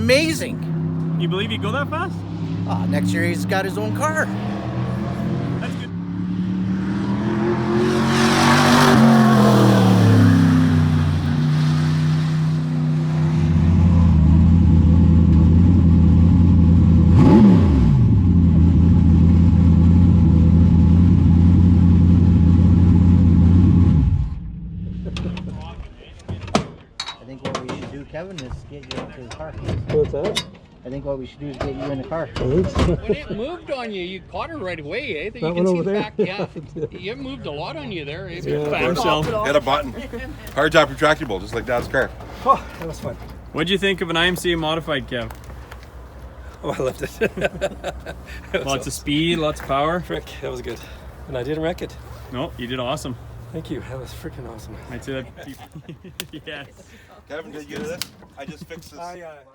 amazing. You believe you go that fast? Next year he's got his own car. That's good. I think what we should do, Kevin, is get you into the car. What's that? I think what we should do is get you in the car. When it moved on you, you caught her right away, eh? That you can see the back. Yeah, you moved a lot on you there. Eh? Hit a button. Hard top retractable, just like Dad's car. Oh, that was fun. What'd you think of an IMCA modified, Kev? Oh, I loved it. Lots of speed, lots of power. Frick, that was good. And I didn't wreck it. No, you did awesome. Thank you. That was freaking awesome. I'd say that. Yes. Kevin, did you get this? I just fixed this.